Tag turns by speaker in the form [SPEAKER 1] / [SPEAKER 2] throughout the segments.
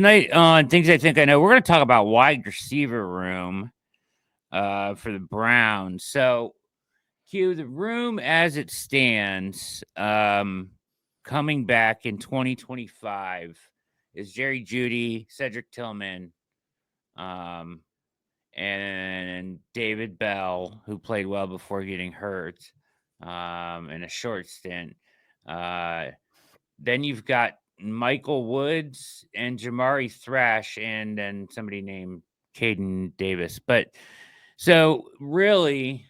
[SPEAKER 1] Tonight on Things I Think I Know, we're going to talk about wide receiver room for the Browns. So, Q, the room as it stands, coming back in 2025 is Jerry Jeudy, Cedric Tillman, and David Bell, who played well before getting hurt in a short stint. Then you've got Michael Woods and Jamari Thrash, and then somebody named Caden Davis. But so really,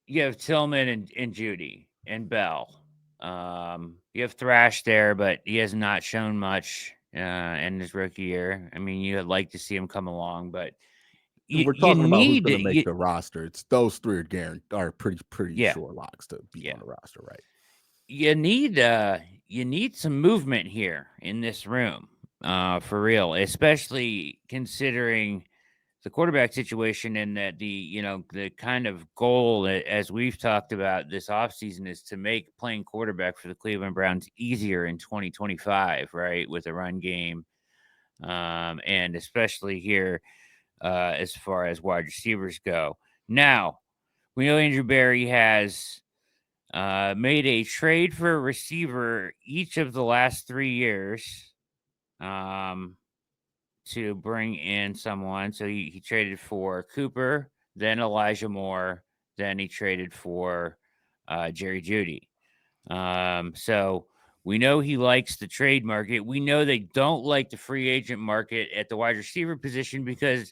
[SPEAKER 1] you have Tillman and Jeudy and Bell. You have Thrash there, but he has not shown much in his rookie year. I mean, you'd like to see him come along, but
[SPEAKER 2] We're
[SPEAKER 1] you
[SPEAKER 2] talking about who's
[SPEAKER 1] need
[SPEAKER 2] going to make the roster. It's those three are pretty
[SPEAKER 1] yeah.
[SPEAKER 2] sure locks to be on the roster, right?
[SPEAKER 1] You need some movement here in this room, for real, especially considering the quarterback situation and that the kind of goal that, as we've talked about this offseason, is to make playing quarterback for the Cleveland Browns easier in 2025, right, with a run game, and especially here as far as wide receivers go. Now, we know Andrew Berry has made a trade for a receiver each of the last 3 years to bring in someone. So he traded for Cooper, then Elijah Moore, then he traded for Jerry Jeudy. So we know he likes the trade market. We know they don't like the free agent market at the wide receiver position because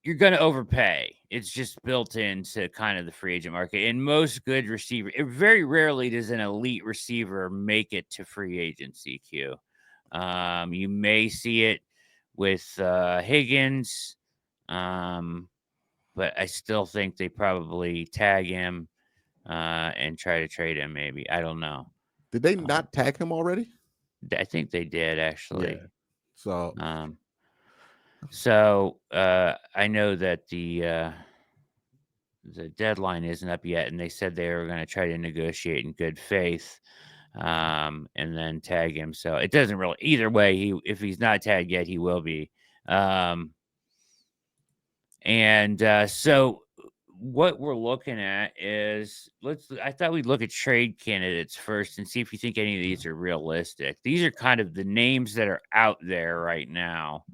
[SPEAKER 1] you're going to overpay. It's just built into kind of the free agent market. And most good receiver, very rarely does an elite receiver make it to free agency, Q. You may see it with Higgins, but I still think they probably tag him and try to trade him maybe. I don't know.
[SPEAKER 2] Did they not tag him already?
[SPEAKER 1] I think they did, actually.
[SPEAKER 2] Yeah. So
[SPEAKER 1] I know that the deadline isn't up yet, and they said they were going to try to negotiate in good faith, and then tag him. So it doesn't really either way. If he's not tagged yet, he will be. So what we're looking at is I thought we'd look at trade candidates first and see if you think any of these are realistic. These are kind of the names that are out there right now.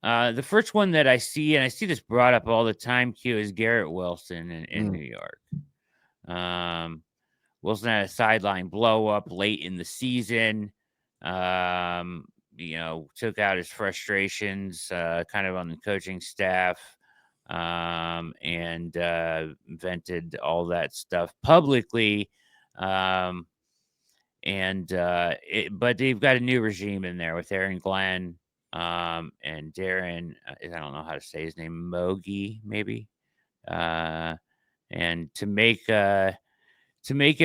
[SPEAKER 1] The first one that I see, and I see this brought up all the time, Q, is Garrett Wilson in New York. Wilson had a sideline blow up late in the season. Took out his frustrations kind of on the coaching staff, and vented all that stuff publicly. But they've got a new regime in there with Aaron Glenn and Darren. I don't know how to say his name, Mogi, maybe. And to make it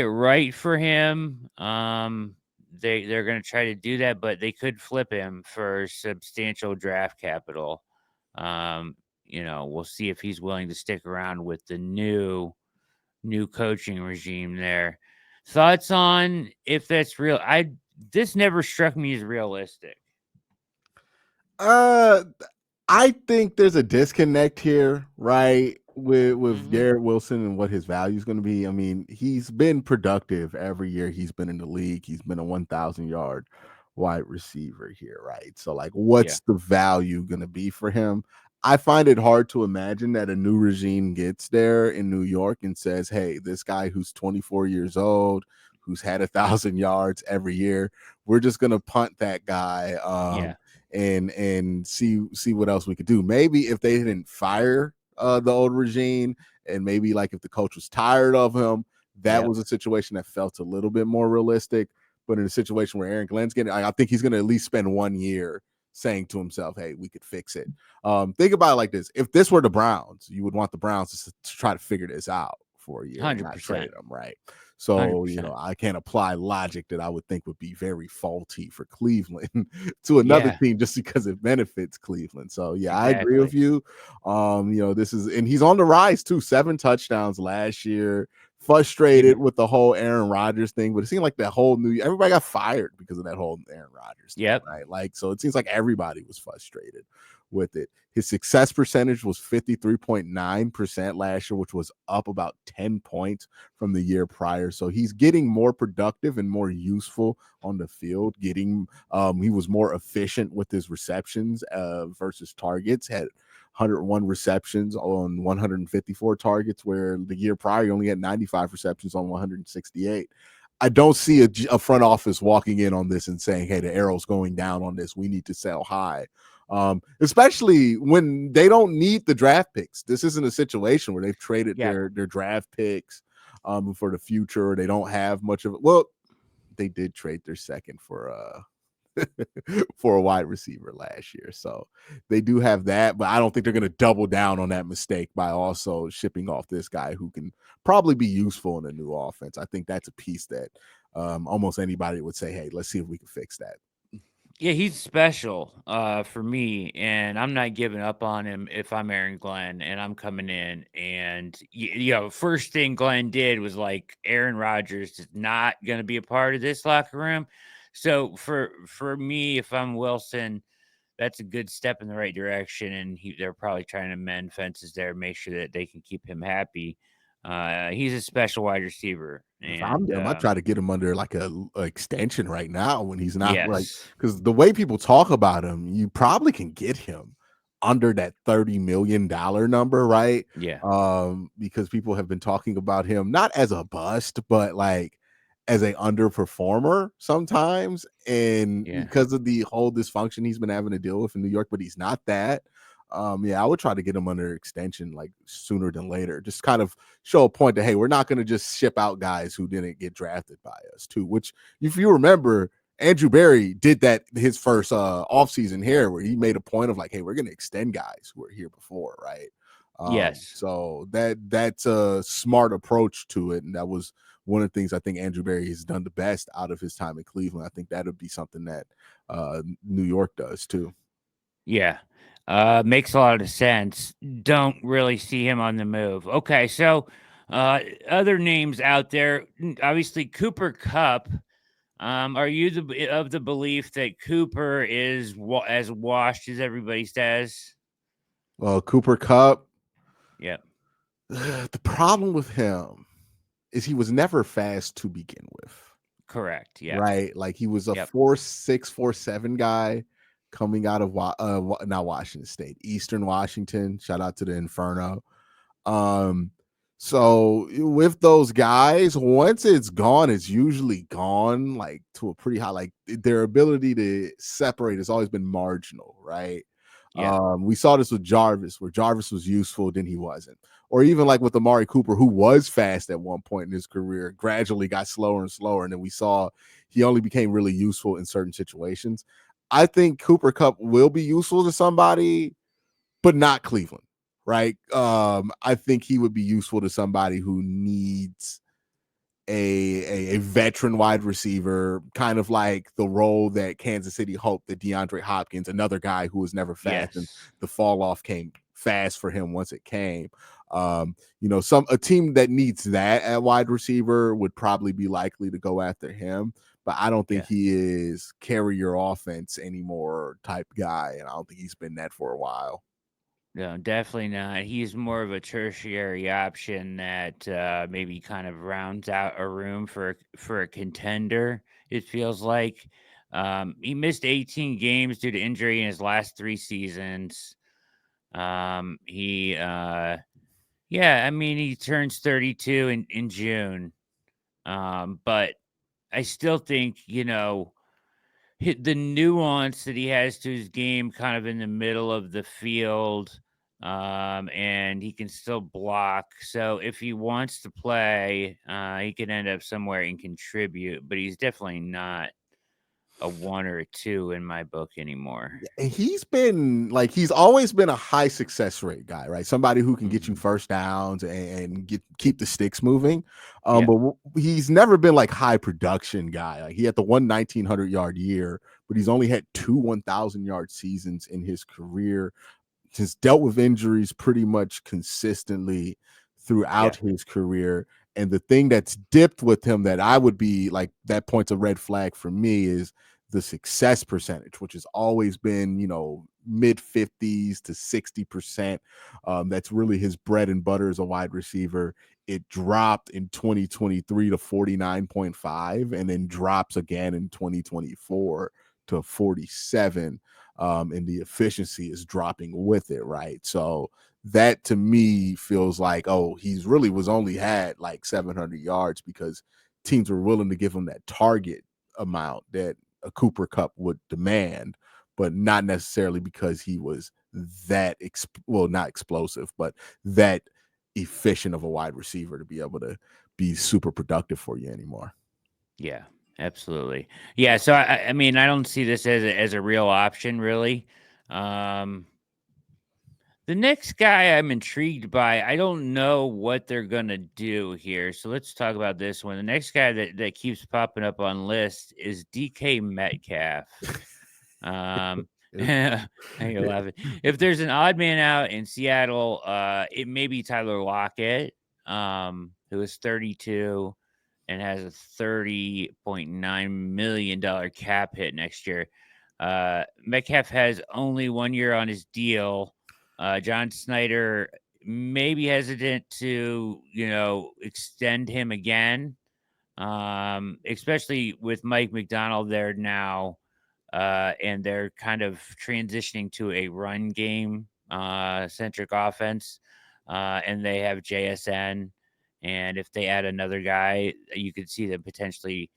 [SPEAKER 1] right for him, they're going to try to do that, but they could flip him for substantial draft capital. We'll see if he's willing to stick around with the new coaching regime there. Thoughts on if that's real? This never struck me as realistic.
[SPEAKER 2] I think there's a disconnect here, right? With Garrett Wilson and what his value is going to be. I mean, he's been productive every year he's been in the league. He's been a 1,000-yard wide receiver here, right? So, like, what's the value going to be for him? I find it hard to imagine that a new regime gets there in New York and says, hey, this guy who's 24 years old, who's had 1,000 yards every year, we're just going to punt that guy and see what else we could do. Maybe if they didn't fire the old regime, and maybe like if the coach was tired of him, that was a situation that felt a little bit more realistic. But in a situation where Aaron Glenn's getting, I think he's going to at least spend 1 year saying to himself, hey, we could fix it. Think about it like this. If this were the Browns, you would want the Browns to try to figure this out for a year
[SPEAKER 1] 100%.
[SPEAKER 2] and not trade them, right? So, 100%. I can't apply logic that I would think would be very faulty for Cleveland to another team just because it benefits Cleveland. So, exactly. I agree with you. This is, and he's on the rise too. 7 touchdowns last year, frustrated
[SPEAKER 1] Even
[SPEAKER 2] with the whole Aaron Rodgers thing, but it seemed like that whole everybody got fired because of that whole Aaron Rodgers thing,
[SPEAKER 1] yep.
[SPEAKER 2] right? Like, so it seems like everybody was frustrated with it. His success percentage was 53.9% last year, which was up about 10 points from the year prior. So he's getting more productive and more useful on the field. He was more efficient with his receptions versus targets. Had 101 receptions on 154 targets, where the year prior he only had 95 receptions on 168. I don't see a front office walking in on this and saying, hey, the arrow's going down on this. We need to sell high. Especially when they don't need the draft picks. This isn't a situation where they've traded their draft picks for the future. They don't have much of it. Well, they did trade their second for for a wide receiver last year. So they do have that, but I don't think they're going to double down on that mistake by also shipping off this guy who can probably be useful in a new offense. I think that's a piece that almost anybody would say, hey, let's see if we can fix that.
[SPEAKER 1] Yeah, he's special for me, and I'm not giving up on him if I'm Aaron Glenn and I'm coming in. And, first thing Glenn did was like, Aaron Rodgers is not going to be a part of this locker room. So for me, if I'm Wilson, that's a good step in the right direction. And they're probably trying to mend fences there, make sure that they can keep him happy. He's a special wide receiver.
[SPEAKER 2] If I'm
[SPEAKER 1] And
[SPEAKER 2] them, I try to get him under like a extension right now when he's not like,
[SPEAKER 1] yes.
[SPEAKER 2] because the way people talk about him, you probably can get him under that $30 million number, right?
[SPEAKER 1] Yeah.
[SPEAKER 2] Because people have been talking about him not as a bust, but like as a underperformer sometimes, and
[SPEAKER 1] Yeah.
[SPEAKER 2] because of the whole dysfunction he's been having to deal with in New York, but he's not that. Yeah, I would try to get him under extension like sooner than later. Just kind of show a point that, hey, we're not going to just ship out guys who didn't get drafted by us too. Which, if you remember, Andrew Berry did that his first offseason here, where he made a point of like, hey, we're going to extend guys who were here before, right?
[SPEAKER 1] Yes.
[SPEAKER 2] So that's a smart approach to it, and that was one of the things I think Andrew Berry has done the best out of his time in Cleveland. I think that would be something that New York does too.
[SPEAKER 1] Yeah. Makes a lot of sense. Don't really see him on the move. Okay, so other names out there, obviously Cooper Cup. Are you of the belief that Cooper is as washed as everybody says?
[SPEAKER 2] Well, Cooper Kupp,
[SPEAKER 1] Yep.
[SPEAKER 2] the problem with him is he was never fast to begin with,
[SPEAKER 1] Correct. Yeah.
[SPEAKER 2] right? Like he was a
[SPEAKER 1] Yep.
[SPEAKER 2] 4.6, 4.7 guy coming out of not Washington State, Eastern Washington. Shout out to the Inferno. So with those guys, once it's gone, it's usually gone like to a pretty high, like their ability to separate has always been marginal, right?
[SPEAKER 1] Yeah.
[SPEAKER 2] We saw this with Jarvis, where Jarvis was useful, then he wasn't. Or even like with Amari Cooper, who was fast at one point in his career, gradually got slower and slower. And then we saw he only became really useful in certain situations. I think Cooper Kupp will be useful to somebody, but not Cleveland, right? I think he would be useful to somebody who needs a veteran wide receiver, kind of like the role that Kansas City hoped that DeAndre Hopkins, another guy who was never fast, and
[SPEAKER 1] Yes.
[SPEAKER 2] the fall off came fast for him once it came. A team that needs that at wide receiver would probably be likely to go after him. But I don't think
[SPEAKER 1] Yeah.
[SPEAKER 2] he is carry your offense anymore type guy, and I don't think he's been that for a while.
[SPEAKER 1] No, definitely not. He's more of a tertiary option that maybe kind of rounds out a room for a contender. It feels like he missed 18 games due to injury in his last 3 seasons. Yeah, I mean he turns 32 in June. But I still think the nuance that he has to his game kind of in the middle of the field, and he can still block. So if he wants to play, he can end up somewhere and contribute, but he's definitely not a 1 or 2 in my book anymore.
[SPEAKER 2] And he's always been a high success rate guy, right? Somebody who can get you
[SPEAKER 1] Mhm.
[SPEAKER 2] first downs and keep the sticks moving.
[SPEAKER 1] Yep.
[SPEAKER 2] But he's never been like high production guy. Like he had the 1,900-yard year, but he's only had 2 1,000-yard seasons in his career. He's dealt with injuries pretty much consistently throughout
[SPEAKER 1] Yeah.
[SPEAKER 2] his career. And the thing that's dipped with him that I would be like, that points a red flag for me is the success percentage, which has always been, mid 50s to 60%. That's really his bread and butter as a wide receiver. It dropped in 2023 to 49.5 and then drops again in 2024 to 47. And the efficiency is dropping with it, right? So that to me feels like, oh, he's really was only had like 700 yards because teams were willing to give him that target amount that a Cooper Kupp would demand, but not necessarily because he was that not explosive, but that efficient of a wide receiver to be able to be super productive for you anymore.
[SPEAKER 1] Yeah, absolutely. Yeah, so I mean, I don't see this as a real option, really. The next guy I'm intrigued by, I don't know what they're gonna do here. So let's talk about this one. The next guy that keeps popping up on lists is DK Metcalf. You're laughing. If there's an odd man out in Seattle, it may be Tyler Lockett, who is 32 and has a $30.9 million cap hit next year. Metcalf has only 1 year on his deal. John Snyder may be hesitant to, extend him again, especially with Mike McDonald there now, and they're kind of transitioning to a run game centric offense, and they have JSN. And if they add another guy, you could see them potentially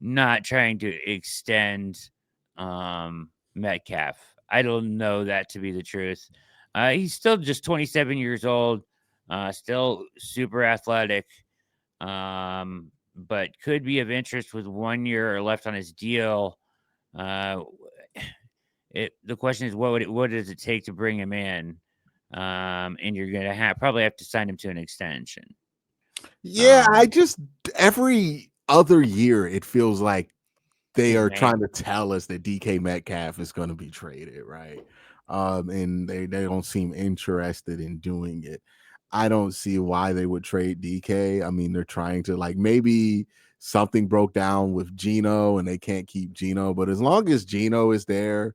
[SPEAKER 1] not trying to extend Metcalf. I don't know that to be the truth. He's still just 27 years old, still super athletic, but could be of interest with 1 year left on his deal. The question is, what does it take to bring him in? And you're gonna probably have to sign him to an extension.
[SPEAKER 2] Yeah, I just every other year it feels like they are
[SPEAKER 1] Man,
[SPEAKER 2] trying to tell us that DK Metcalf is going to be traded, right? And they don't seem interested in doing it. I don't see why they would trade DK. I mean, they're trying to like maybe something broke down with Geno and they can't keep Geno, but as long as Geno is there,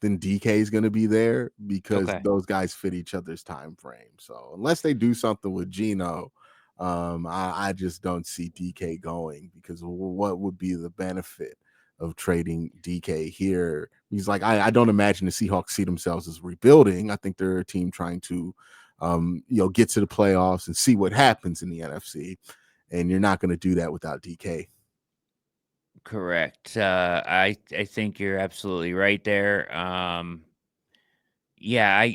[SPEAKER 2] then DK is going to be there because
[SPEAKER 1] okay.
[SPEAKER 2] those guys fit each other's time frame. So unless they do something with Geno, I just don't see DK going because what would be the benefit of trading DK here? He's like, I don't imagine the Seahawks see themselves as rebuilding. I think they're a team trying to, get to the playoffs and see what happens in the NFC. And you're not going to do that without DK.
[SPEAKER 1] Correct. I think you're absolutely right there. Yeah,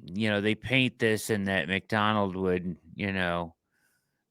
[SPEAKER 1] they paint this and that McDonald would,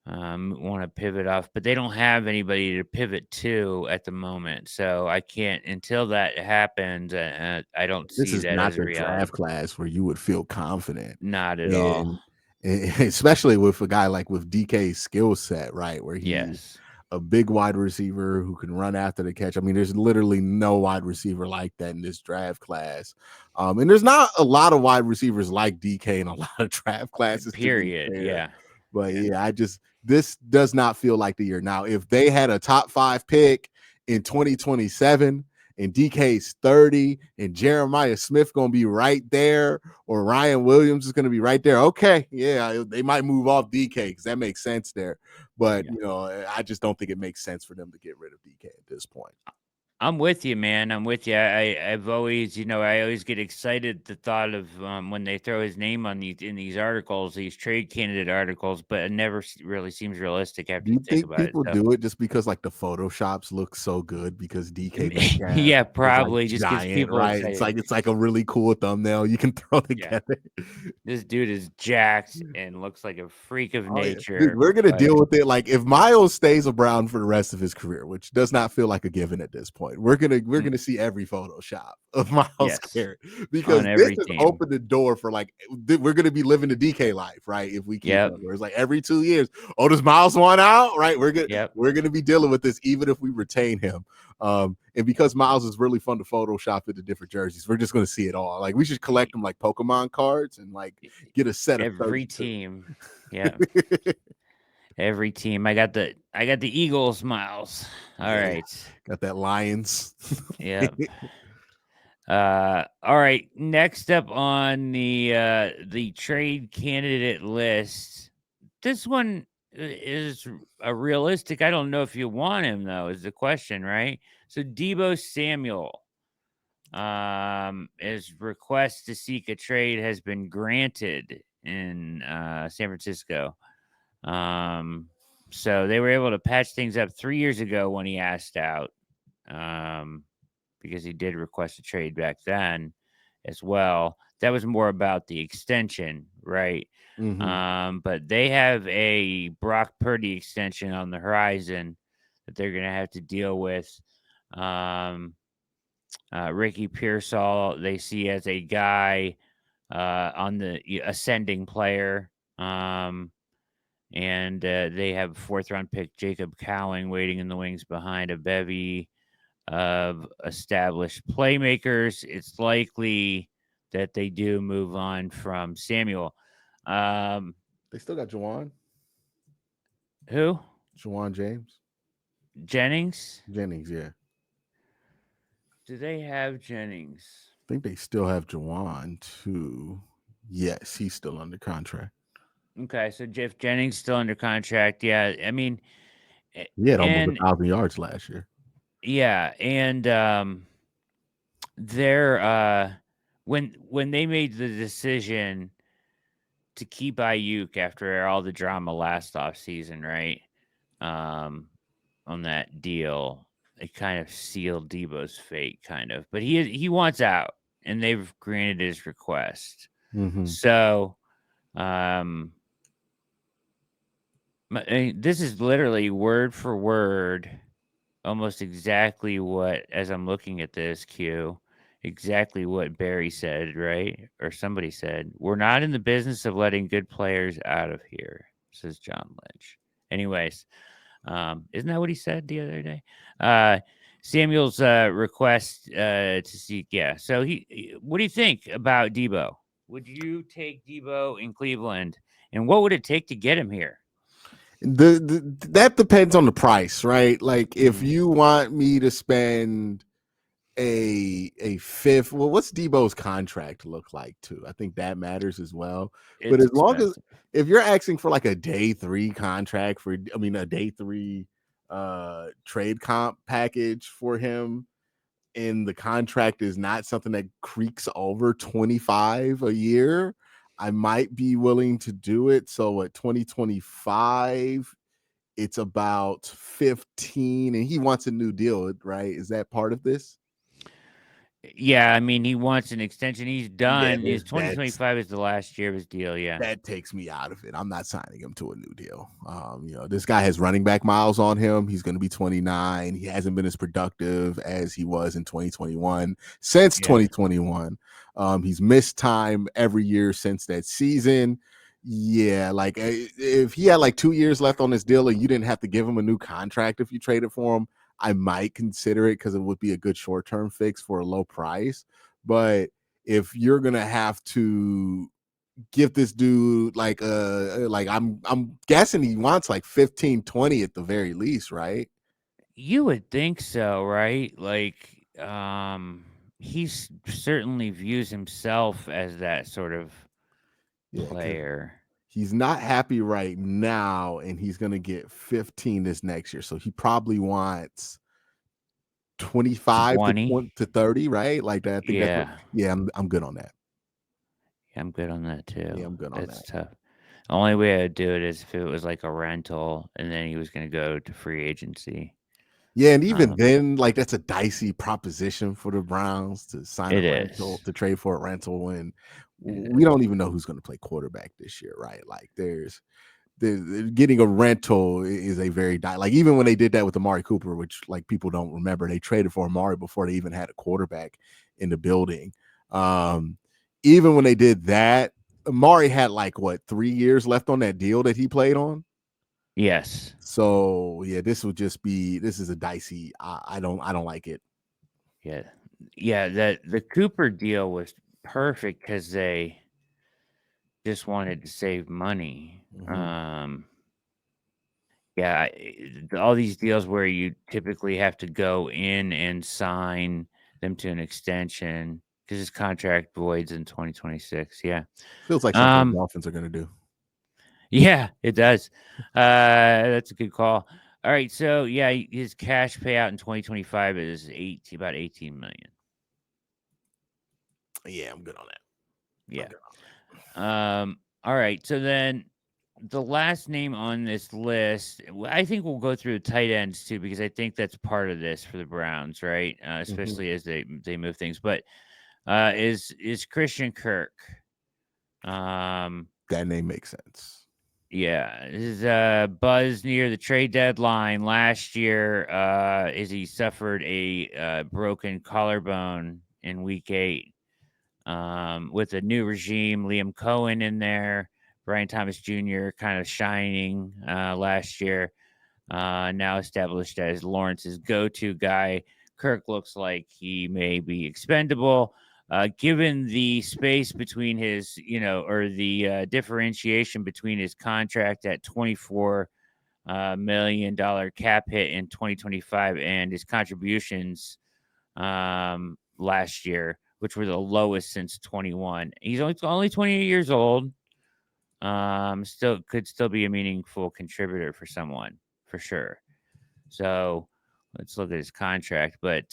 [SPEAKER 1] want to pivot off, but they don't have anybody to pivot to at the moment. So I can't until that happens. I don't
[SPEAKER 2] This
[SPEAKER 1] see
[SPEAKER 2] is
[SPEAKER 1] that
[SPEAKER 2] not
[SPEAKER 1] as a
[SPEAKER 2] the
[SPEAKER 1] reality.
[SPEAKER 2] draft class where you would feel confident.
[SPEAKER 1] Not at all.
[SPEAKER 2] And especially with a guy like with DK's skill set, right? Where he's
[SPEAKER 1] Yes.
[SPEAKER 2] a big wide receiver who can run after the catch. I mean, there's literally no wide receiver like that in this draft class. And there's not a lot of wide receivers like DK in a lot of draft classes, to be
[SPEAKER 1] Period.
[SPEAKER 2] fair.
[SPEAKER 1] Yeah.
[SPEAKER 2] But
[SPEAKER 1] Yeah.
[SPEAKER 2] yeah, this does not feel like the year. Now, if they had a top 5 pick in 2027 and DK's 30 and Jeremiah Smith going to be right there, or Ryan Williams is going to be right there. Okay, yeah, they might move off DK because that makes sense there. But,
[SPEAKER 1] Yeah.
[SPEAKER 2] I just don't think it makes sense for them to get rid of DK at this point.
[SPEAKER 1] I'm with you, man. I'm with you. I've always, I always get excited the thought of when they throw his name on these articles, these trade candidate articles, but it never really seems realistic
[SPEAKER 2] Do
[SPEAKER 1] after you
[SPEAKER 2] you
[SPEAKER 1] think
[SPEAKER 2] think
[SPEAKER 1] about it.
[SPEAKER 2] people
[SPEAKER 1] So,
[SPEAKER 2] do it just because like the photoshops look so good because DK Metcalf
[SPEAKER 1] yeah,
[SPEAKER 2] is like
[SPEAKER 1] probably just gets
[SPEAKER 2] giant,
[SPEAKER 1] people
[SPEAKER 2] right? It's
[SPEAKER 1] excited.
[SPEAKER 2] like a really cool thumbnail you can throw
[SPEAKER 1] Yeah,
[SPEAKER 2] together.
[SPEAKER 1] this dude is jacked and looks like a freak of
[SPEAKER 2] Oh yeah, dude,
[SPEAKER 1] nature.
[SPEAKER 2] we're gonna
[SPEAKER 1] But
[SPEAKER 2] deal with it. Like if Miles stays a Brown for the rest of his career, which does not feel like a given at this point, we're
[SPEAKER 1] mm,
[SPEAKER 2] gonna see every Photoshop of Miles
[SPEAKER 1] yes,
[SPEAKER 2] Garrett
[SPEAKER 1] on
[SPEAKER 2] because this
[SPEAKER 1] every
[SPEAKER 2] has
[SPEAKER 1] team.
[SPEAKER 2] opened the door for like we're gonna be living the DK life, right? If we keep
[SPEAKER 1] Yep,
[SPEAKER 2] him, where it's like every 2 years, oh, does Miles want out? Right?
[SPEAKER 1] yep.
[SPEAKER 2] We're gonna be dealing with this even if we retain him. And because Miles is really fun to Photoshop into different jerseys, we're just gonna see it all. Like we should collect them like Pokemon cards and like get a set of
[SPEAKER 1] Every
[SPEAKER 2] 32.
[SPEAKER 1] team. Yeah. Every team. I got the Eagles, Miles. All
[SPEAKER 2] Yeah,
[SPEAKER 1] right.
[SPEAKER 2] got that Lions.
[SPEAKER 1] Yep. All right. Next up on the trade candidate list. This one is a realistic. I don't know if you want him though, is the question, right? So Deebo Samuel. His request to seek a trade has been granted in San Francisco. Um, so they were able to patch things up 3 years ago when he asked out. Um, because he did request a trade back then as well. That was more about the extension, right?
[SPEAKER 2] Hmm.
[SPEAKER 1] But they have a Brock Purdy extension on the horizon that they're going to have to deal with. Um, Ricky Pearsall, they see as a guy on the ascending player. And they have fourth round pick Jacob Cowing waiting in the wings behind a bevy of established playmakers. It's likely that they do move on from Samuel. Um,
[SPEAKER 2] They still got
[SPEAKER 1] who?
[SPEAKER 2] Jawan James,
[SPEAKER 1] Jennings?
[SPEAKER 2] Jennings. Yeah,
[SPEAKER 1] Do they have Jennings?
[SPEAKER 2] I think they still have Jawan too. Yes, he's still under contract.
[SPEAKER 1] Okay, so Jeff Jennings still under contract. Yeah, I mean,
[SPEAKER 2] He had almost
[SPEAKER 1] and
[SPEAKER 2] 1,000 yards last year.
[SPEAKER 1] yeah, and they're when they made the decision to keep Ayuk after all the drama last off season, right? Um, on that deal, it kind of sealed Debo's fate, kind of. But he wants out, and they've granted his request.
[SPEAKER 2] Hmm.
[SPEAKER 1] So, um, this is literally word for word, almost exactly what, as I'm looking at this Q, exactly what Barry said, right? Or somebody said, "We're not in the business of letting good players out of here," says John Lynch. Anyways, isn't that what he said the other day? Samuel's request to seek, yeah. So what do you think about Deebo? Would you take Deebo in Cleveland, and what would it take to get him here?
[SPEAKER 2] That depends on the price, right? Like if
[SPEAKER 1] Mhm.
[SPEAKER 2] you want me to spend a fifth, well, what's Debo's contract look like too? I think that matters as well. But
[SPEAKER 1] It's
[SPEAKER 2] as long as
[SPEAKER 1] expensive.
[SPEAKER 2] if you're asking for like a day three contract for, I mean, a day three trade comp package for him, and the contract is not something that creaks over 25 a year, I might be willing to do it. So at 2025, it's about 15, and he wants a new deal, right? Is that part of this?
[SPEAKER 1] Yeah, I mean, he wants an extension. He's
[SPEAKER 2] Yeah,
[SPEAKER 1] done. His
[SPEAKER 2] that's
[SPEAKER 1] 2025 is the last year of his deal. Yeah.
[SPEAKER 2] that takes me out of it. I'm not signing him to a new deal. This guy has running back miles on him. He's going to be 29. He hasn't been as productive as he was in 2021 since
[SPEAKER 1] Yeah.
[SPEAKER 2] 2021. He's missed time every year since that season. Yeah, like if he had like 2 years left on this deal and you didn't have to give him a new contract if you traded for him, I might consider it because it would be a good short-term fix for a low price. But if you're gonna have to give this dude like I'm guessing he wants like 15, 20 at the very least, right?
[SPEAKER 1] You would think so, right? Like, he certainly views himself as that sort of
[SPEAKER 2] Yeah, because
[SPEAKER 1] player.
[SPEAKER 2] he's not happy right now, and he's gonna get 15 this next year. So he probably wants 25 to
[SPEAKER 1] 20.
[SPEAKER 2] 20 to 30, right? Like that. I think that's what.
[SPEAKER 1] Yeah.
[SPEAKER 2] Yeah, I'm good on that.
[SPEAKER 1] Yeah, I'm good on that too.
[SPEAKER 2] Yeah, I'm good on
[SPEAKER 1] That's
[SPEAKER 2] that.
[SPEAKER 1] tough. The only way I'd do it is if it was like a rental and then he was going to go to free agency.
[SPEAKER 2] Yeah, and even
[SPEAKER 1] Um,
[SPEAKER 2] then, like that's a dicey proposition for the Browns to sign a
[SPEAKER 1] it
[SPEAKER 2] rental,
[SPEAKER 1] is.
[SPEAKER 2] to trade for a rental when
[SPEAKER 1] It
[SPEAKER 2] we don't even know who's going to play quarterback this year, right? Like getting a rental is a very like even when they did that with Amari Cooper, which like people don't remember, they traded for Amari before they even had a quarterback in the building. Um, Even when they did that, Amari had like what 3 years left on that deal that he played on.
[SPEAKER 1] Yes.
[SPEAKER 2] So yeah, this is a dicey. I don't like it.
[SPEAKER 1] Yeah. Yeah. The Cooper deal was perfect because they just wanted to save money.
[SPEAKER 2] Mhm.
[SPEAKER 1] Yeah, all these deals where you typically have to go in and sign them to an extension because his contract voids in 2026. Yeah.
[SPEAKER 2] Feels like something the
[SPEAKER 1] Um,
[SPEAKER 2] Dolphins are going to do.
[SPEAKER 1] yeah, it does. That's a good call. All right, so yeah, his cash payout in 2025 is about 18 million.
[SPEAKER 2] Yeah, I'm good on that. I'm
[SPEAKER 1] Yeah.
[SPEAKER 2] good on
[SPEAKER 1] All right, so then the last name on this list, I think we'll go through the tight ends too because I think that's part of this for the Browns, right?
[SPEAKER 2] that. Mm-hmm.
[SPEAKER 1] Especially as they move things. But is Christian Kirk? Um,
[SPEAKER 2] That name makes sense.
[SPEAKER 1] yeah, his buzz near the trade deadline last year is he suffered a broken collarbone in week 8. With a new regime, Liam Cohen in there, Brian Thomas Jr. kind of shining last year, now established as Lawrence's go-to guy. Kirk looks like he may be expendable. Given the space between his, or the differentiation between his contract at $24 million cap hit in 2025 and his contributions last year, which were the lowest since 21. He's only 28 years old. Still could still be a meaningful contributor for someone for sure. So let's look at his contract. But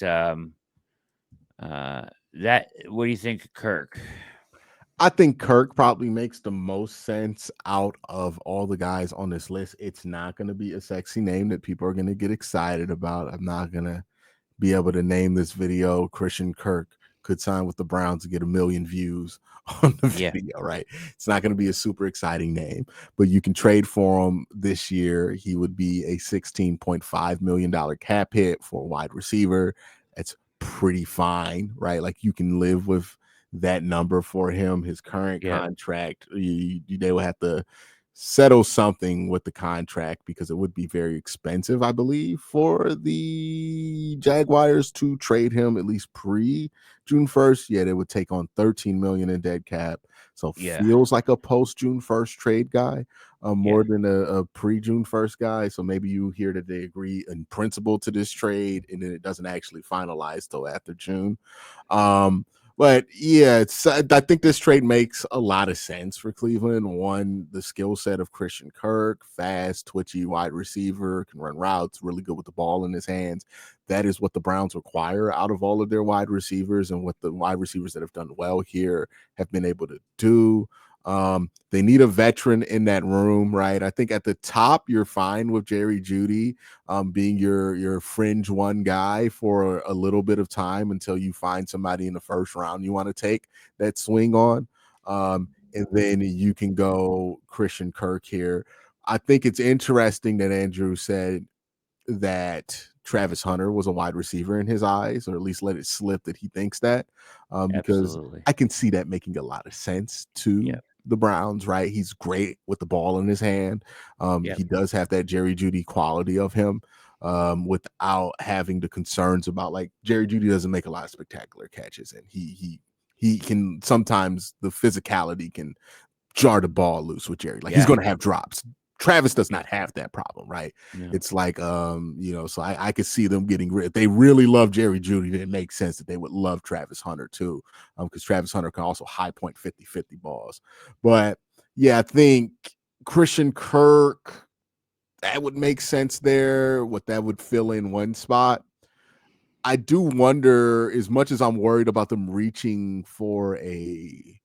[SPEAKER 1] that what do you think, of Kirk?
[SPEAKER 2] I think Kirk probably makes the most sense out of all the guys on this list. It's not going to be a sexy name that people are going to get excited about. I'm not going to be able to name this video Christian Kirk could sign with the Browns to get 1 million views on the
[SPEAKER 1] Yeah,
[SPEAKER 2] video, right? It's not going to be a super exciting name, but you can trade for him this year. He would be a $16.5 million cap hit for a wide receiver. That's pretty fine, right? Like you can live with that number for him. His current
[SPEAKER 1] yeah,
[SPEAKER 2] contract, they would have to settle something with the contract because it would be very expensive, I believe, for the Jaguars to trade him at least pre June 1st. Yeah, they would take on 13 million in dead cap. So
[SPEAKER 1] yeah,
[SPEAKER 2] feels like a post June 1st trade guy,
[SPEAKER 1] yeah,
[SPEAKER 2] more than a pre June 1st guy. So maybe you hear that they agree in principle to this trade and then it doesn't actually finalize till after June. But yeah, I think this trade makes a lot of sense for Cleveland. One, the skill set of Christian Kirk, fast, twitchy wide receiver, can run routes, really good with the ball in his hands. That is what the Browns require out of all of their wide receivers, and what the wide receivers that have done well here have been able to do. They need a veteran in that room, right? I think at the top, you're fine with Jerry Jeudy being your fringe one guy for a little bit of time until you find somebody in the first round you want to take that swing on. And then you can go Christian Kirk here. I think it's interesting that Andrew said that Travis Hunter was a wide receiver in his eyes, or at least let it slip that he thinks that, because
[SPEAKER 1] absolutely.
[SPEAKER 2] I can see that making a lot of sense to
[SPEAKER 1] Yep,
[SPEAKER 2] the Browns, right? He's great with the ball in his hand.
[SPEAKER 1] yep,
[SPEAKER 2] He does have that Jerry Jeudy quality of him, without having the concerns about, like, Jerry Jeudy doesn't make a lot of spectacular catches, and he can sometimes, the physicality can jar the ball loose with Jerry. Like he's
[SPEAKER 1] yeah,
[SPEAKER 2] going to have drops. Travis does
[SPEAKER 1] yeah,
[SPEAKER 2] not have that problem, right?
[SPEAKER 1] no,
[SPEAKER 2] It's like, so I could see them getting rid. If they really love Jerry Jeudy, it makes sense that they would love Travis Hunter too, because Travis Hunter can also high point 50-50 balls. But yeah, I think Christian Kirk, that would make sense there. What that would fill in one spot. I do wonder, as much as I'm worried about them reaching for a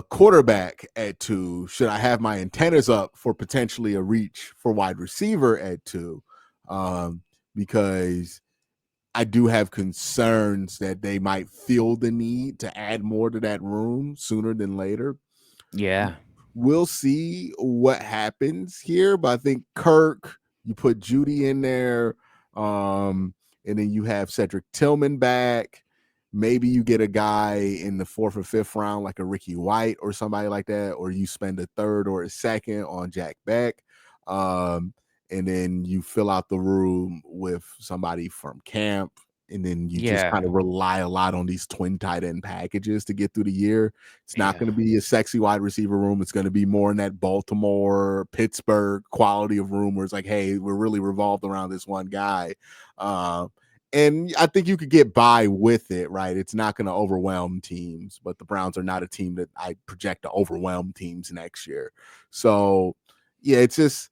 [SPEAKER 2] quarterback at 2, should I have my antennas up for potentially a reach for wide receiver at 2? Because I do have concerns that they might feel the need to add more to that room sooner than later.
[SPEAKER 1] yeah,
[SPEAKER 2] We'll see what happens here, but I think Kirk, you put Judy in there, and then you have Cedric Tillman back. Maybe you get a guy in the 4th or 5th round, like a Ricky White or somebody like that, or you spend a 3rd or a 2nd on Jack Beck. And then you fill out the room with somebody from camp. and then you just
[SPEAKER 1] Yeah.
[SPEAKER 2] kind of rely a lot on these twin tight end packages to get through the year. It's not going
[SPEAKER 1] Yeah.
[SPEAKER 2] to be a sexy wide receiver room. It's going to be more in that Baltimore, Pittsburgh quality of room where it's like, hey, we're really revolved around this one guy. And I think you could get by with it, right? It's not going to overwhelm teams, but the Browns are not a team that I project to overwhelm teams next year. So, yeah, it's just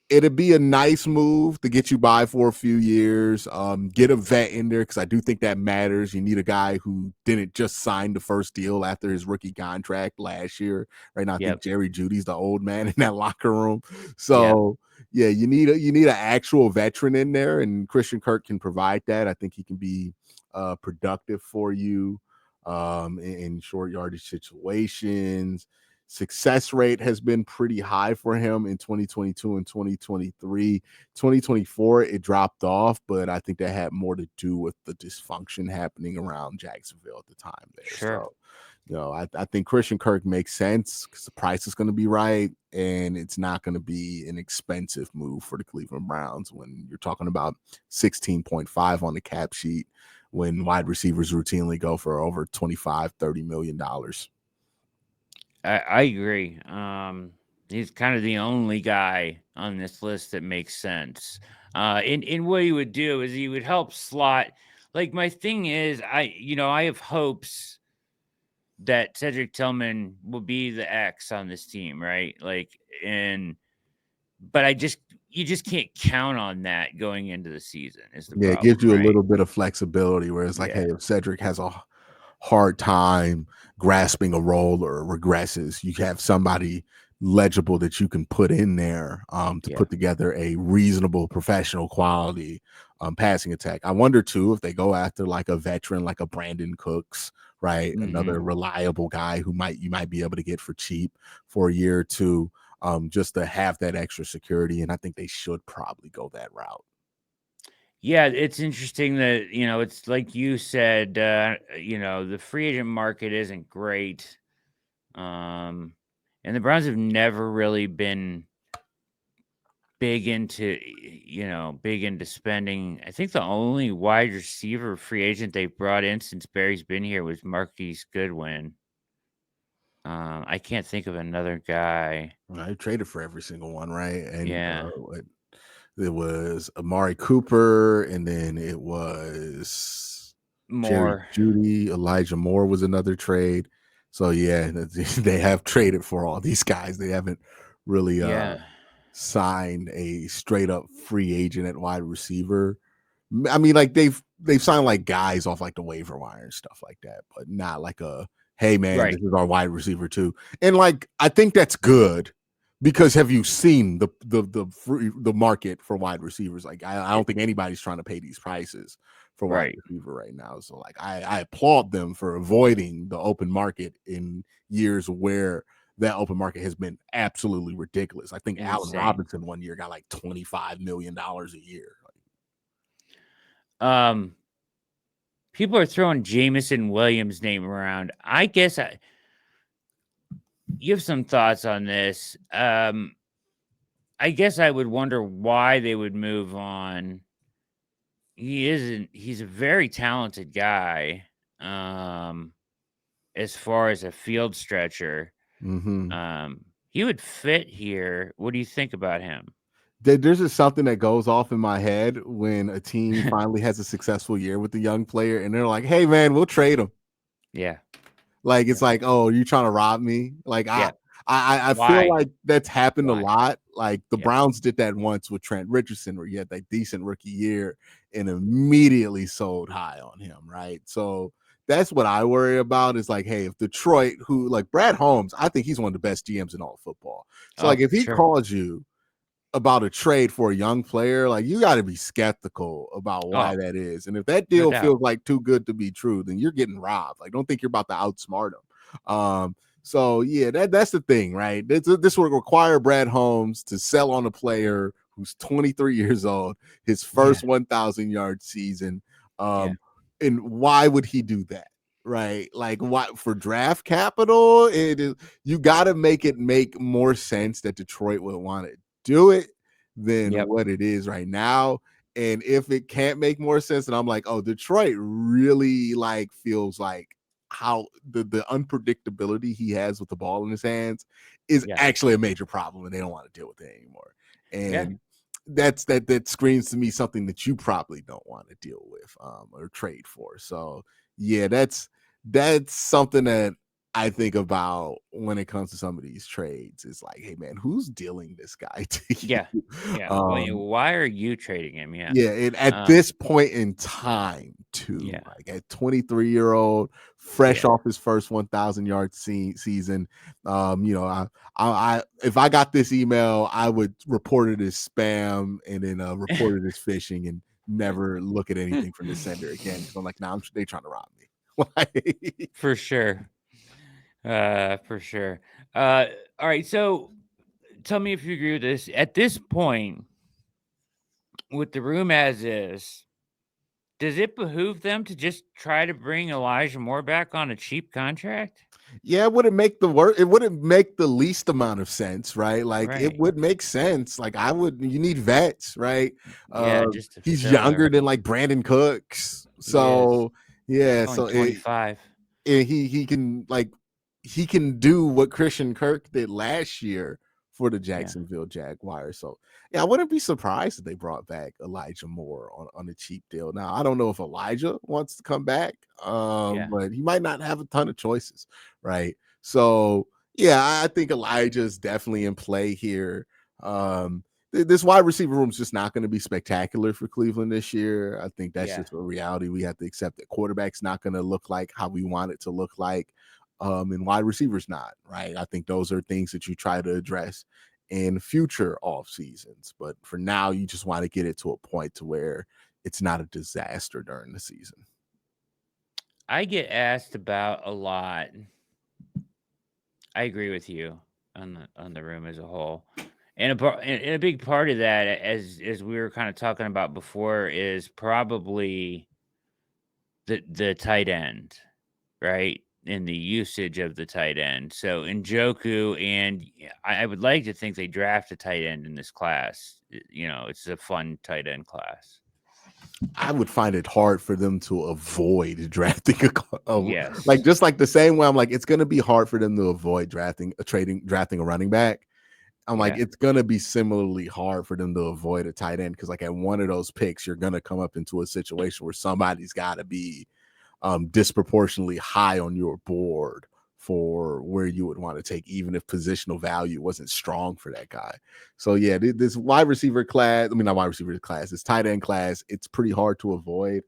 [SPEAKER 2] it'd be a nice move to get you by for a few years. Get a vet in there because I do think that matters. You need a guy who didn't just sign the first deal after his rookie contract last year. Right now, I think
[SPEAKER 1] Yep.
[SPEAKER 2] Jerry Judy's the old man in that locker room.
[SPEAKER 1] Yep.
[SPEAKER 2] So yeah, you need an actual veteran in there, and Christian Kirk can provide that. I think he can be productive for you in short yardage situations. Success rate has been pretty high for him in 2022 and 2023. 2024, it dropped off, but I think that had more to do with the dysfunction happening around Jacksonville at the time there.
[SPEAKER 1] Sure.
[SPEAKER 2] So, I think Christian Kirk makes sense because the price is going to be right, and it's not going to be an expensive move for the Cleveland Browns when you're talking about 16.5 on the cap sheet when wide receivers routinely go for over 25, $30 million.
[SPEAKER 1] I agree. He's kind of the only guy on this list that makes sense. And what he would do is he would help slot. Like my thing is, I have hopes that Cedric Tillman will be the X on this team, right? But you just can't count on that going into the season is the
[SPEAKER 2] Yeah, it gives
[SPEAKER 1] problem,
[SPEAKER 2] you a
[SPEAKER 1] right?
[SPEAKER 2] little bit of flexibility where it's like, hey,
[SPEAKER 1] Yeah.
[SPEAKER 2] if Cedric has a hard time grasping a role or regresses, you have somebody legible that you can put in there to
[SPEAKER 1] Yeah.
[SPEAKER 2] put together a reasonable professional quality passing attack. I wonder too if they go after like a veteran like a Brandon Cooks, right?
[SPEAKER 1] Hmm.
[SPEAKER 2] Another reliable guy who you might be able to get for cheap for a year or two, just to have that extra security. And I think they should probably go that route.
[SPEAKER 1] Yeah, it's interesting that, it's like you said, the free agent market isn't great. Um, and the Browns have never really been big into spending. I think the only wide receiver free agent they brought in since Barry's been here was Marquise Goodwin. I can't think of another guy.
[SPEAKER 2] I traded for every single one, right? And
[SPEAKER 1] Yeah,
[SPEAKER 2] it was Amari Cooper, and then it was Jerry
[SPEAKER 1] more.
[SPEAKER 2] Judy. Elijah Moore was another trade. So yeah, they have traded for all these guys. They haven't really
[SPEAKER 1] Yeah,
[SPEAKER 2] signed a straight up free agent at wide receiver. I mean, like they've signed like guys off like the waiver wire and stuff like that, but not like a hey man,
[SPEAKER 1] right.
[SPEAKER 2] this is our wide receiver too. And like I think that's good because have you seen the market for wide receivers? Like I don't
[SPEAKER 1] It,
[SPEAKER 2] think anybody's trying to pay these prices for wide
[SPEAKER 1] right.
[SPEAKER 2] receiver right now. So like I applaud them for avoiding the open market in years where that open market has been absolutely ridiculous. I think Allen
[SPEAKER 1] Insane.
[SPEAKER 2] Robinson one year got like $25 million a year.
[SPEAKER 1] Um, People are throwing Jameson Williams' name around. You have some thoughts on this. I guess I would wonder why they would move on. He's a very talented guy. As far as a field stretcher,
[SPEAKER 2] Mm-hmm.
[SPEAKER 1] he would fit here. What do you think about him?
[SPEAKER 2] There's just something that goes off in my head when a team finally has a successful year with a young player and they're like, hey man, we'll trade him.
[SPEAKER 1] Yeah.
[SPEAKER 2] Like
[SPEAKER 1] Yeah.
[SPEAKER 2] it's like, oh, you trying to rob me? Like I
[SPEAKER 1] Yeah.
[SPEAKER 2] I feel
[SPEAKER 1] Why?
[SPEAKER 2] like that's happened a
[SPEAKER 1] Why?
[SPEAKER 2] lot. Like the
[SPEAKER 1] Yeah.
[SPEAKER 2] Browns did that once with Trent Richardson, where you had that decent rookie year and immediately sold high on him, right? So that's what I worry about is like, hey, if Detroit, who like Brad Holmes, I think he's one of the best GMs in all of football. So like
[SPEAKER 1] Oh,
[SPEAKER 2] if he
[SPEAKER 1] sure.
[SPEAKER 2] calls you about a trade for a young player, like you got to be skeptical about why
[SPEAKER 1] Oh,
[SPEAKER 2] that is. And if that
[SPEAKER 1] no
[SPEAKER 2] deal
[SPEAKER 1] doubt.
[SPEAKER 2] feels like too good to be true, then you're getting robbed. Like, don't think you're about to outsmart him. So yeah, that's the thing, right? This would require Brad Holmes to sell on a player who's 23 years old, his
[SPEAKER 1] Yeah.
[SPEAKER 2] first 1,000-yard season.
[SPEAKER 1] Yeah.
[SPEAKER 2] Um, and why would he do that? Right, like what for draft capital? It is you got to make it make more sense that Detroit would want to do it than
[SPEAKER 1] Yep.
[SPEAKER 2] what it is right now. And if it can't make more sense, then I'm like, oh, Detroit really like feels like how the unpredictability he has with the ball in his hands is
[SPEAKER 1] Yeah.
[SPEAKER 2] actually a major problem, and they don't want to deal with it anymore.
[SPEAKER 1] Yeah.
[SPEAKER 2] And that screams to me something that you probably don't want to deal with or trade for. So yeah, that's something that I think about when it comes to some of these trades. It's like, hey man, who's dealing this guy to you?
[SPEAKER 1] Yeah. Yeah. Why are you trading him? Yeah.
[SPEAKER 2] Yeah, and at this point in time, too,
[SPEAKER 1] Yeah.
[SPEAKER 2] like at 23-year-old, fresh
[SPEAKER 1] Yeah.
[SPEAKER 2] off his first 1,000-yard season, I if I got this email, I would report it as spam and then report it as phishing and never look at anything from the sender again because I'm like, nah, they trying to rob me. Like,
[SPEAKER 1] For sure. For sure. All right. So tell me if you agree with this. At this point, with the room as is, does it behoove them to just try to bring Elijah Moore back on a cheap contract?
[SPEAKER 2] yeah, it wouldn't make it wouldn't make the least amount of sense, right? Like it
[SPEAKER 1] Right.
[SPEAKER 2] would make sense. Like you need vets, right?
[SPEAKER 1] Yeah, just a
[SPEAKER 2] He's
[SPEAKER 1] filler.
[SPEAKER 2] younger than like Brandon Cooks.
[SPEAKER 1] He is.
[SPEAKER 2] So yeah,
[SPEAKER 1] Only
[SPEAKER 2] so
[SPEAKER 1] 25.
[SPEAKER 2] he can he can do what Christian Kirk did last year for the
[SPEAKER 1] Yeah.
[SPEAKER 2] Jacksonville Jaguars. So yeah, I wouldn't be surprised if they brought back Elijah Moore on a cheap deal. Now I don't know if Elijah wants to come back,
[SPEAKER 1] Yeah.
[SPEAKER 2] but he might not have a ton of choices, right? So yeah, I think Elijah is definitely in play here. This wide receiver room is just not going to be spectacular for Cleveland this year. I think that's
[SPEAKER 1] Yeah.
[SPEAKER 2] just a reality. We have to accept that quarterback's not going to look like how we want it to look like, and wide receivers not, right? I think those are things that you try to address in future off seasons. But for now, you just want to get it to a point to where it's not a disaster during the season.
[SPEAKER 1] I get asked about a lot. I agree with you on the room as a whole. And a big part of that, as we were kind of talking about before, is probably the tight end, right? And the usage of the tight end. So Njoku, and I would like to think they draft a tight end in this class. It's a fun tight end class.
[SPEAKER 2] I would find it hard for them to avoid drafting
[SPEAKER 1] Yes.
[SPEAKER 2] like just like the same way I'm like it's going to be hard for them to avoid drafting a running back. I'm like,
[SPEAKER 1] Yeah.
[SPEAKER 2] it's gonna be similarly hard for them to avoid a tight end because, like, at one of those picks, you're gonna come up into a situation where somebody's got to be disproportionately high on your board for where you would want to take, even if positional value wasn't strong for that guy. So yeah, this wide receiver class, I mean, not wide receiver class, this tight end class, it's pretty hard to avoid.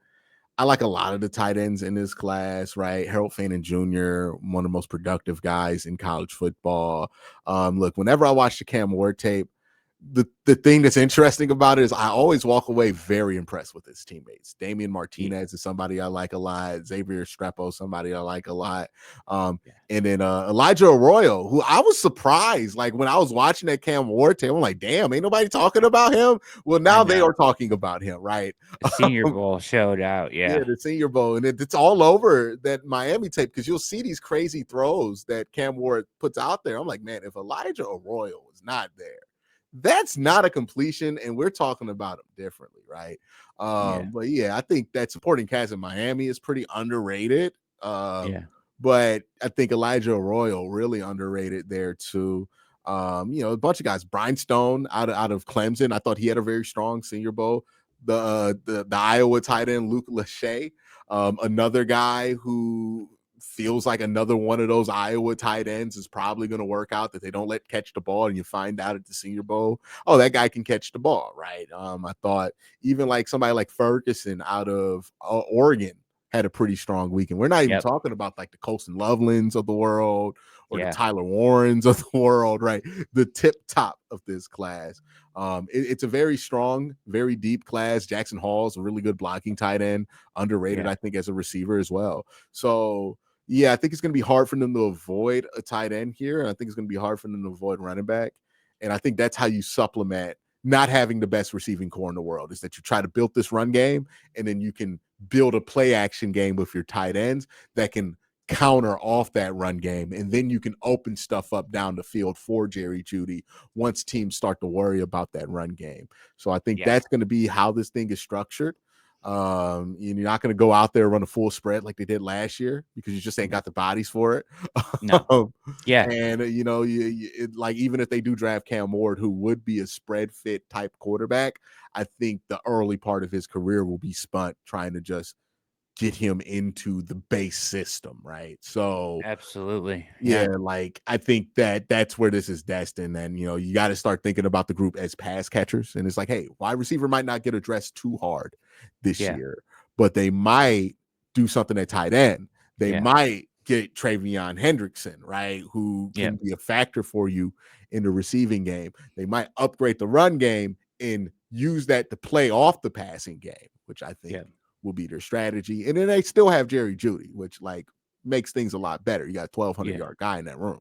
[SPEAKER 2] I like a lot of the tight ends in this class, right? Harold Fannin Jr., one of the most productive guys in college football. Look, whenever I watch the Cam Ward tape, the thing that's interesting about it is I always walk away very impressed with his teammates. Damian Martinez is somebody I like a lot. Xavier Strepo, somebody I like a lot.
[SPEAKER 1] Yeah.
[SPEAKER 2] And then Elijah Arroyo, who I was surprised, like when I was watching that Cam Ward tape, I'm like, damn, ain't nobody talking about him. Well,
[SPEAKER 1] I
[SPEAKER 2] now they
[SPEAKER 1] know.
[SPEAKER 2] are talking about him, right?
[SPEAKER 1] The Senior Bowl showed out.
[SPEAKER 2] Yeah,
[SPEAKER 1] Yeah.
[SPEAKER 2] the Senior Bowl, and it's all over that Miami tape because you'll see these crazy throws that Cam Ward puts out there. I'm like, man, if Elijah Arroyo was not there, that's not a completion, and we're talking about him differently, right?
[SPEAKER 1] Yeah.
[SPEAKER 2] But yeah, I think that supporting cast in Miami is pretty underrated.
[SPEAKER 1] Yeah.
[SPEAKER 2] But I think Elijah Arroyo really underrated there too. A bunch of guys. Brian Stone out of Clemson. I thought he had a very strong Senior Bowl. The Iowa tight end Luke Lachey, another guy who feels like another one of those Iowa tight ends is probably going to work out that they don't let catch the ball, and you find out at the Senior Bowl, oh, that guy can catch the ball, right? I thought even like somebody like Ferguson out of Oregon had a pretty strong weekend. We're not even
[SPEAKER 1] Yep.
[SPEAKER 2] talking about like the Colson Lovelands of the world or the
[SPEAKER 1] Yeah.
[SPEAKER 2] Tyler Warrens of the world, right? The tip top of this class. It's a very strong, very deep class. Jackson Hall's a really good blocking tight end, underrated,
[SPEAKER 1] Yeah.
[SPEAKER 2] I think, as a receiver as well. So yeah, I think it's going to be hard for them to avoid a tight end here. And I think it's going to be hard for them to avoid running back. And I think that's how you supplement not having the best receiving core in the world, is that you try to build this run game and then you can build a play action game with your tight ends that can counter off that run game, and then you can open stuff up down the field for Jerry Jeudy once teams start to worry about that run game. So I think that's going to be how this thing is structured. You're not going to go out there and run a full spread like they did last year because you just ain't got the bodies for it.
[SPEAKER 1] No.
[SPEAKER 2] And like even if they do draft Cam Ward, who would be a spread fit type quarterback, I think the early part of his career will be spent trying to just get him into the base system, right? So
[SPEAKER 1] absolutely.
[SPEAKER 2] yeah, like I think that's where this is destined. And you got to start thinking about the group as pass catchers. And it's like, hey, wide receiver might not get addressed too hard this year, but they might do something at tight end. They might get Travion Hendrickson, right? Who can be a factor for you in the receiving game. They might upgrade the run game and use that to play off the passing game, which I think will be their strategy. And then they still have Jerry Jeudy, which like makes things a lot better. You got a 1,200 yard guy in that room.